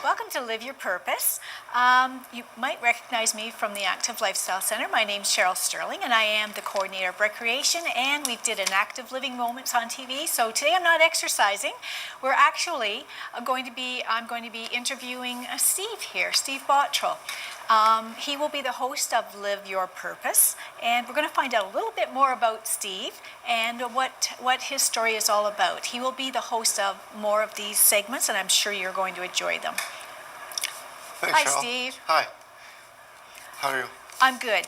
Welcome to Live Your Purpose. You might recognize me from the Active Lifestyle Center. My name's Cheryl Sterling and I am the coordinator of recreation, and we did an active living moments on TV. So today I'm not exercising. We're actually I'm going to be interviewing Steve here, Steve Bottrell. He will be the host of Live Your Purpose, and we're going to find out a little bit more about Steve and what his story is all about. He will be the host of more of these segments, and I'm sure you're going to enjoy them. Thanks, Hi, Cheryl. Steve. Hi. How are you? I'm good.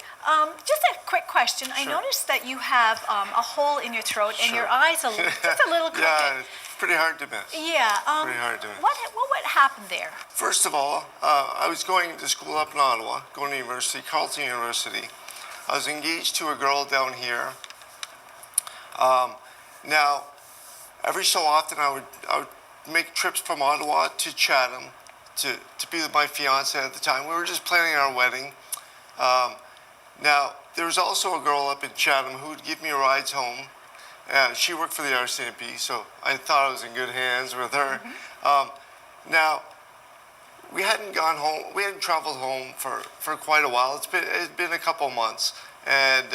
Just a quick question. I Sure. noticed that you have a hole in your throat and your Sure. eyes just a little crooked. Yeah, it's pretty hard to miss. Yeah. Pretty hard to miss. What happened there? First of all, I was going to school up in Ottawa, going to university, Carleton University. I was engaged to a girl down here. Now, every so often I would make trips from Ottawa to Chatham to be with my fiance at the time. We were just planning our wedding. Now, there was also a girl up in Chatham who would give me rides home. She worked for the RCMP, so I thought I was in good hands with her. Mm-hmm. Now, we hadn't gone home. We hadn't traveled home for quite a while. It's been a couple months, and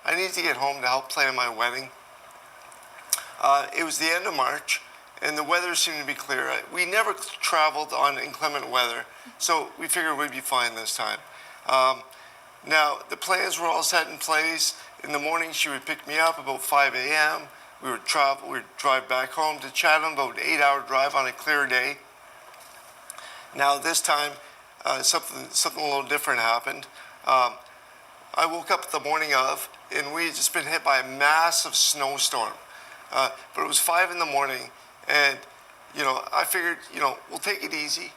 I needed to get home to help plan my wedding. It was the end of March, and the weather seemed to be clear. We never traveled on inclement weather, so we figured we'd be fine this time. Now, the plans were all set in place. In the morning, she would pick me up about 5 a.m. We would drive back home to Chatham, about an 8-hour drive on a clear day. Now, this time, something a little different happened. I woke up the morning of, and we had just been hit by a massive snowstorm. But it was 5 in the morning, and, I figured, we'll take it easy,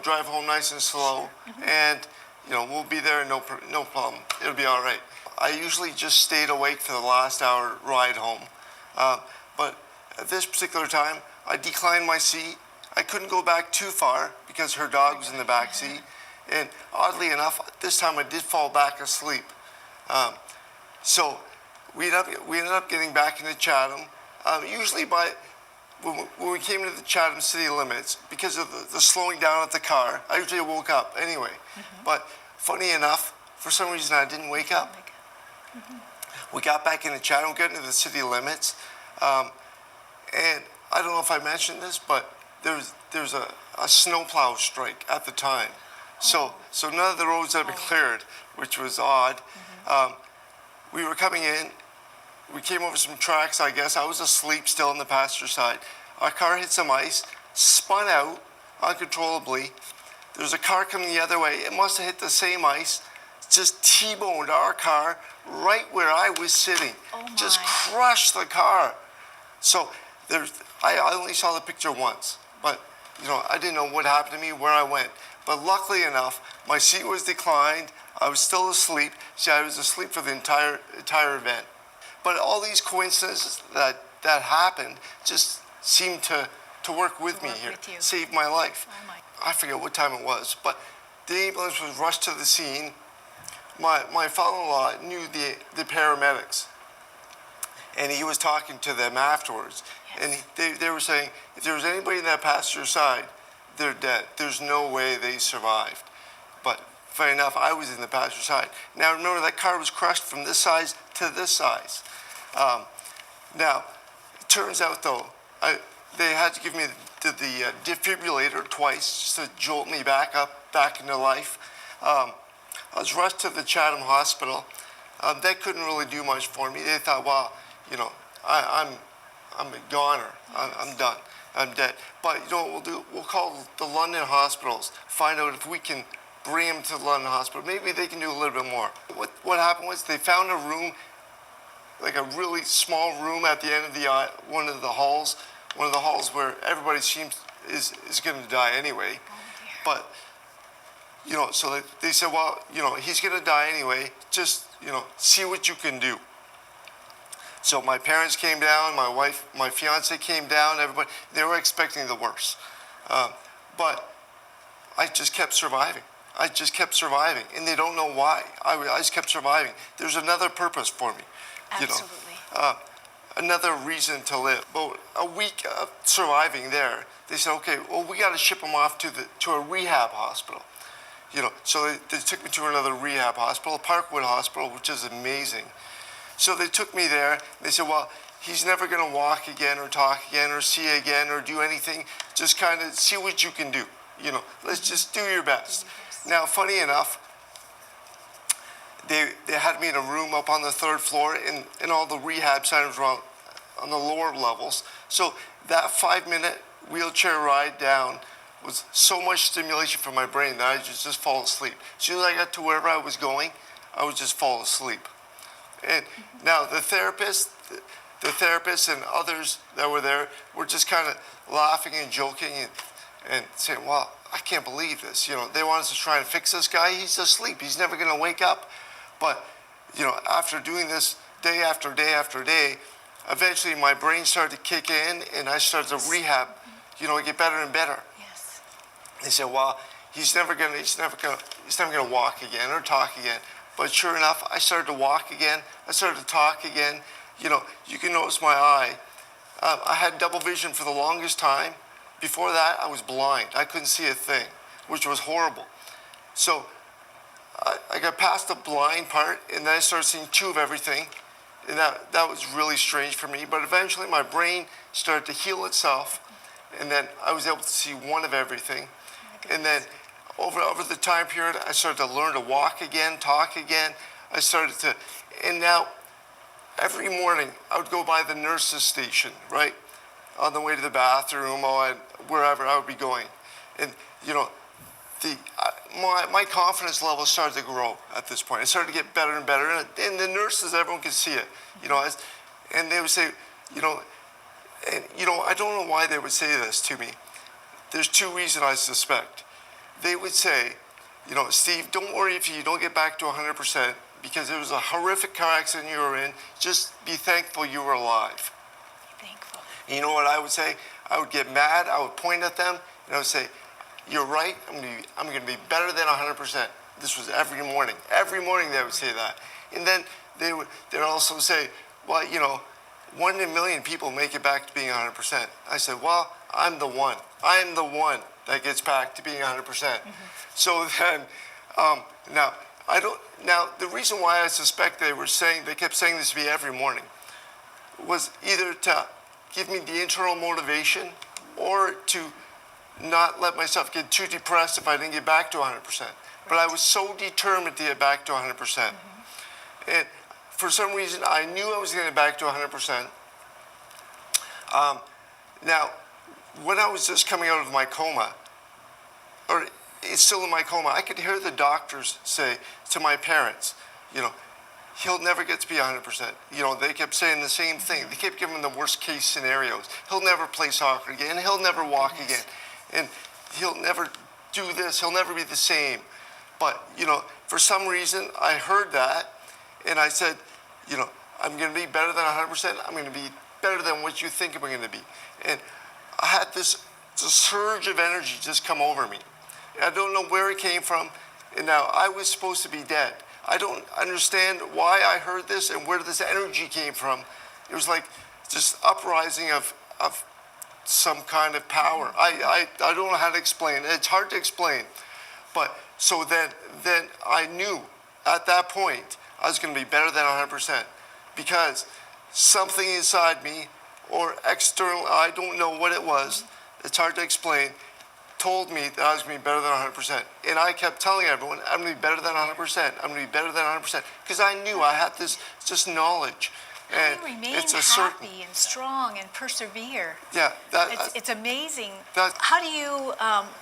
drive home nice and slow, and, we'll be there, no problem. It'll be all right. I usually just stayed awake for the last hour ride home. But at this particular time, I declined my seat. I couldn't go back too far because her dog was in the back seat. And oddly enough, this time I did fall back asleep. So we ended up getting back into Chatham. Usually when we came into the Chatham city limits, because of the slowing down of the car, I usually woke up anyway. Mm-hmm. But funny enough, for some reason I didn't wake up. Mm-hmm. We got back into Chatham, got into the city limits, and I don't know if I mentioned this, but there was a snowplow strike at the time. Oh. So none of the roads had been cleared, which was odd. Mm-hmm. We were coming in. We came over some tracks, I guess. I was asleep still on the passenger side. Our car hit some ice, spun out uncontrollably. There was a car coming the other way. It must have hit the same ice, just T-boned our car right where I was sitting. Oh my. Just crushed the car. So I only saw the picture once, but I didn't know what happened to me, where I went. But luckily enough, my seat was declined. I was still asleep. See, I was asleep for the entire event. But all these coincidences that happened just seemed to work with me here, save my life. Oh my. I forget what time it was, but the ambulance was rushed to the scene. My father-in-law knew the paramedics, and he was talking to them afterwards. Yes. And they were saying, if there was anybody in that passenger side, they're dead. There's no way they survived. But funny enough, I was in the passenger side. Now remember, that car was crushed from this size to this size. Now, it turns out though, they had to give me the defibrillator twice just to jolt me back into life. I was rushed to the Chatham Hospital. They couldn't really do much for me. They thought, well, I'm a goner. I'm done. I'm dead. But you know what we'll do? We'll call the London hospitals, find out if we can bring him to the London hospital. Maybe they can do a little bit more. What happened was they found a room, like a really small room at the end of one of the halls where everybody is going to die anyway. Oh, but so they said, well, he's going to die anyway. Just see what you can do. So my parents came down, my wife, my fiance came down. Everybody, they were expecting the worst, but I just kept surviving. And they don't know why. I just kept surviving. There's another purpose for me. Absolutely. another reason to live. About a week of surviving there, they said, okay, well, we got to ship him off to a rehab hospital. So they took me to another rehab hospital, Parkwood Hospital, which is amazing. So they took me there. They said, well, he's never going to walk again or talk again or see again or do anything. Just kind of see what you can do. Let's just do your best. Now, funny enough, they had me in a room up on the 3rd floor in all the rehab centers around on the lower levels. So that 5-minute wheelchair ride down was so much stimulation for my brain that I just fall asleep. As soon as I got to wherever I was going, I would just fall asleep. And now the therapists and others that were there were just kind of laughing and joking and saying, well, I can't believe this. They want us to try and fix this guy. He's asleep. He's never going to wake up. But, after doing this day after day after day, eventually my brain started to kick in and I started to rehab, get better and better. Yes. They said, well, he's never gonna walk again or talk again. But sure enough, I started to walk again. I started to talk again. You can notice my eye. I had double vision for the longest time. Before that, I was blind. I couldn't see a thing, which was horrible. So I got past the blind part, and then I started seeing 2 of everything. And that was really strange for me. But eventually, my brain started to heal itself, and then I was able to see 1 of everything. And then over the time period, I started to learn to walk again, talk again. And now every morning I would go by the nurse's station, right? On the way to the bathroom or wherever I would be going. And, my confidence level started to grow at this point. It started to get better and better. And the nurses, everyone could see it, and they would say, I don't know why they would say this to me. There's 2 reasons I suspect. They would say, Steve, don't worry if you don't get back to 100% because it was a horrific car accident you were in. Just be thankful you were alive. Be thankful. And you know what I would say? I would get mad. I would point at them and I would say, you're right. I'm going to be better than 100%. This was every morning. Every morning they would say that. And then they'd also say, well, 1 in a million people make it back to being 100%. I said, well, I'm the one. I am the one that gets back to being 100%. Mm-hmm. So then, now the reason why I suspect they kept saying this to me every morning was either to give me the internal motivation or to not let myself get too depressed if I didn't get back to 100%. Right. But I was so determined to get back to 100%. Mm-hmm. And for some reason, I knew I was going to get back to 100%. Now, when I was just coming out of my coma, or it's still in my coma, I could hear the doctors say to my parents, he'll never get to be 100%. They kept saying the same thing. They kept giving the worst case scenarios. He'll never play soccer again. He'll never walk again. And he'll never do this. He'll never be the same. But, for some reason, I heard that, and I said, I'm going to be better than 100%. I'm going to be better than what you think I'm going to be. And I had this surge of energy just come over me. I don't know where it came from, and now I was supposed to be dead. I don't understand why I heard this and where this energy came from. It was like this uprising of some kind of power. I don't know how to explain it. It's hard to explain. But so then I knew at that point I was going to be better than 100% because something inside me or external, I don't know what it was, it's hard to explain, told me that I was going to be better than 100%. And I kept telling everyone, I'm going to be better than 100%. I'm going to be better than 100%. Because I knew I had this just knowledge. How do you remain happy and strong and persevere? Yeah. It's amazing. How do you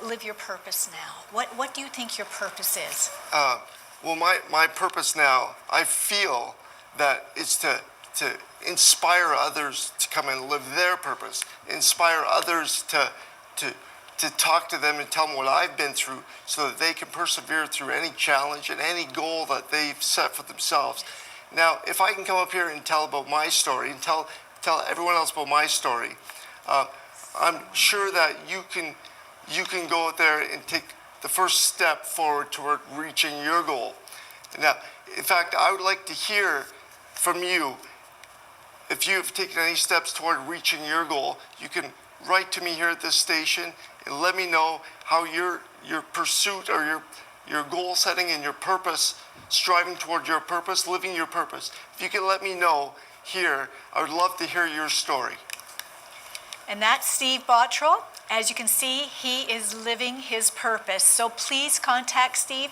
live your purpose now? What do you think your purpose is? Well, my purpose now, I feel that it's to inspire others to come and live their purpose, inspire others to talk to them and tell them what I've been through so that they can persevere through any challenge and any goal that they've set for themselves. Now, if I can come up here and tell about my story and tell everyone else about my story, I'm sure that you can go out there and take the first step forward toward reaching your goal. Now, in fact, I would like to hear from you if you've taken any steps toward reaching your goal, you can write to me here at this station and let me know how your pursuit or your goal setting and your purpose, striving toward your purpose, living your purpose. If you can let me know here, I would love to hear your story. And that's Steve Bottrell. As you can see, he is living his purpose. So please contact Steve.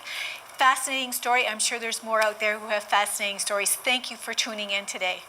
Fascinating story. I'm sure there's more out there who have fascinating stories. Thank you for tuning in today.